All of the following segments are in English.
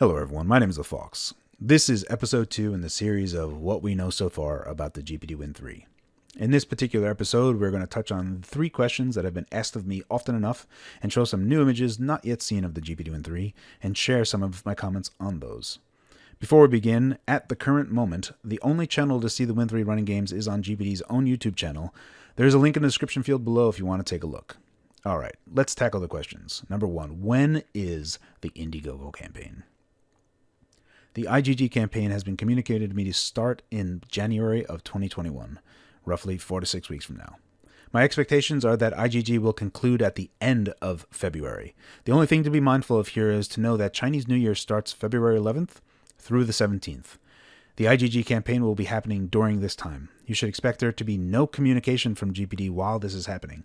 Hello everyone, my name is Phawx. This is episode 2 in the series of what we know so far about the GPD Win 3. In this particular episode, we're going to touch on 3 questions that have been asked of me often enough and show some new images not yet seen of the GPD Win 3 and share some of my comments on those. Before we begin, at the current moment, the only channel to see the Win 3 running games is on GPD's own YouTube channel. There's a link in the description field below if you want to take a look. Alright, let's tackle the questions. Number 1, when is the Indiegogo campaign? The IGG campaign has been communicated to me to start in January of 2021, roughly 4 to 6 weeks from now. My expectations are that IGG will conclude at the end of February. The only thing to be mindful of here is to know that Chinese New Year starts February 11th through the 17th. The IGG campaign will be happening during this time. You should expect there to be no communication from GPD while this is happening.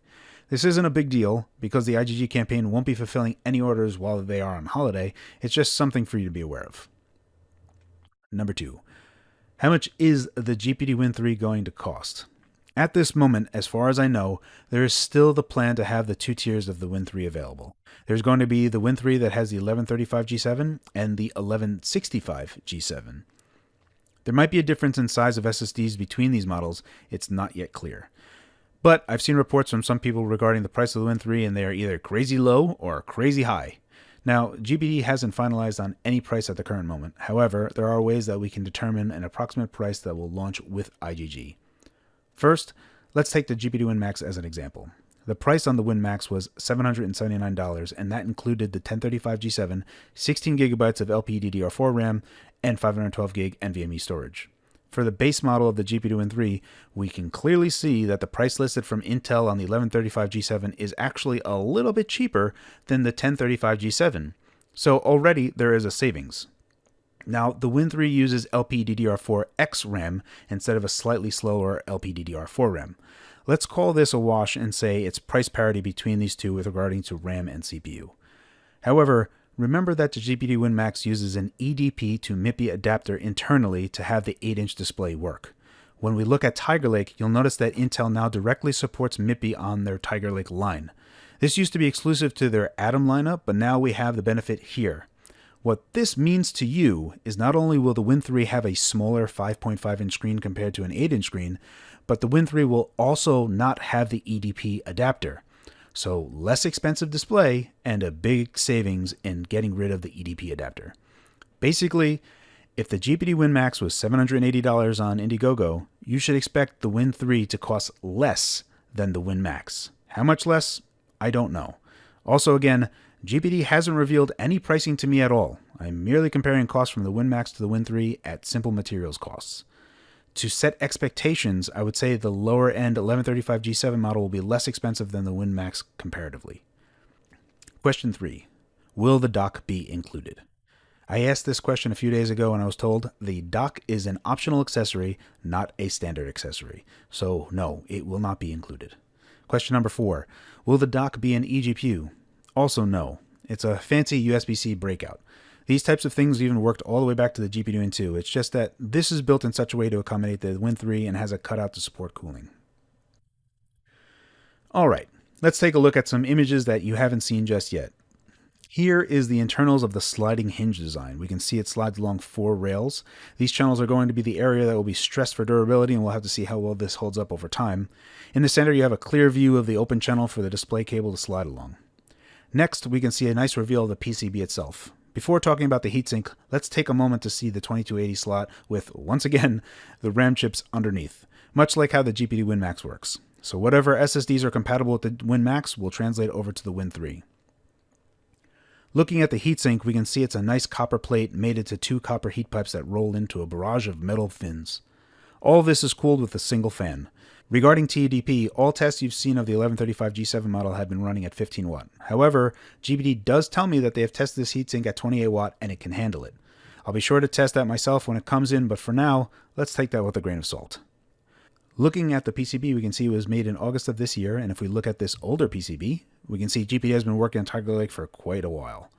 This isn't a big deal because the IGG campaign won't be fulfilling any orders while they are on holiday. It's just something for you to be aware of. Number 2, how much is the GPD Win 3 going to cost? At this moment, as far as I know, there is still the plan to have the 2 tiers of the Win 3 available. There's going to be the Win 3 that has the 1135 G7 and the 1165 G7. There might be a difference in size of SSDs between these models. It's not yet clear. But I've seen reports from some people regarding the price of the Win 3 and they are either crazy low or crazy high. Now, GPD hasn't finalized on any price at the current moment. However, there are ways that we can determine an approximate price that will launch with IGG. First, let's take the GPD Win Max as an example. The price on the Win Max was $779, and that included the 1035 G7, 16GB of LPDDR4 RAM, and 512GB NVMe storage. For the base model of the GPD Win 3, we can clearly see that the price listed from Intel on the 1135 G7 is actually a little bit cheaper than the 1035 G7, so already there is a savings. Now, the Win 3 uses LPDDR4X RAM instead of a slightly slower LPDDR4 RAM. Let's call this a wash and say it's price parity between these two with regarding to RAM and CPU. However, remember that the GPD Win Max uses an EDP to MIPI adapter internally to have the 8-inch display work. When we look at Tiger Lake, you'll notice that Intel now directly supports MIPI on their Tiger Lake line. This used to be exclusive to their Atom lineup, but now we have the benefit here. What this means to you is not only will the Win 3 have a smaller 5.5-inch screen compared to an 8-inch screen, but the Win 3 will also not have the EDP adapter. So less expensive display and a big savings in getting rid of the EDP adapter. Basically, if the GPD Win Max was $780 on Indiegogo, you should expect the Win 3 to cost less than the Win Max. How much less? I don't know. Also again, GPD hasn't revealed any pricing to me at all. I'm merely comparing costs from the Win Max to the Win 3 at simple materials costs. To set expectations, I would say the lower end 1135 G7 model will be less expensive than the Win Max comparatively. Question 3. Will the dock be included? I asked this question a few days ago and I was told the dock is an optional accessory, not a standard accessory. So no, it will not be included. Question number 4. Will the dock be an eGPU? Also no. It's a fancy USB-C breakout. These types of things even worked all the way back to the GPD Win 2. It's just that this is built in such a way to accommodate the Win 3 and has a cutout to support cooling. Alright, let's take a look at some images that you haven't seen just yet. Here is the internals of the sliding hinge design. We can see it slides along 4 rails. These channels are going to be the area that will be stressed for durability, and we'll have to see how well this holds up over time. In the center, you have a clear view of the open channel for the display cable to slide along. Next, we can see a nice reveal of the PCB itself. Before talking about the heatsink, let's take a moment to see the 2280 slot with, once again, the RAM chips underneath, much like how the GPD Win Max works. So whatever SSDs are compatible with the Win Max will translate over to the Win 3. Looking at the heatsink, we can see it's a nice copper plate mated to 2 copper heat pipes that roll into a barrage of metal fins. All this is cooled with a single fan. Regarding TDP, all tests you've seen of the 1135 G7 model have been running at 15 watt. However, GPD does tell me that they have tested this heatsink at 28 watt and it can handle it. I'll be sure to test that myself when it comes in, but for now, let's take that with a grain of salt. Looking at the PCB, we can see it was made in August of this year, and if we look at this older PCB, we can see GPD has been working on Tiger Lake for quite a while.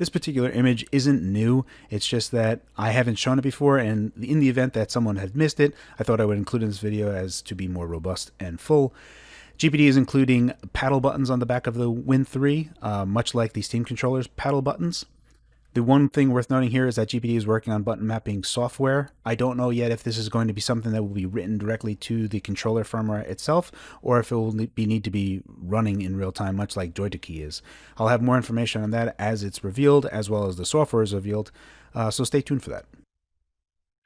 This particular image isn't new, it's just that I haven't shown it before, and in the event that someone had missed it, I thought I would include it in this video as to be more robust and full. GPD is including paddle buttons on the back of the Win 3, much like the Steam controller's paddle buttons. The one thing worth noting here is that GPD is working on button mapping software. I don't know yet if this is going to be something that will be written directly to the controller firmware itself, or if it will need to be running in real time, much like Joy-2-Key is. I'll have more information on that as it's revealed, as well as the software is revealed, so stay tuned for that.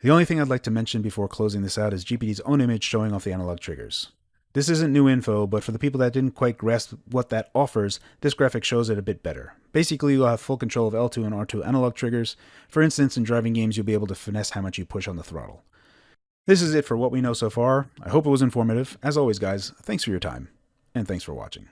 The only thing I'd like to mention before closing this out is GPD's own image showing off the analog triggers. This isn't new info, but for the people that didn't quite grasp what that offers, this graphic shows it a bit better. Basically, you'll have full control of L2 and R2 analog triggers. For instance, in driving games, you'll be able to finesse how much you push on the throttle. This is it for what we know so far. I hope it was informative. As always, guys, thanks for your time, and thanks for watching.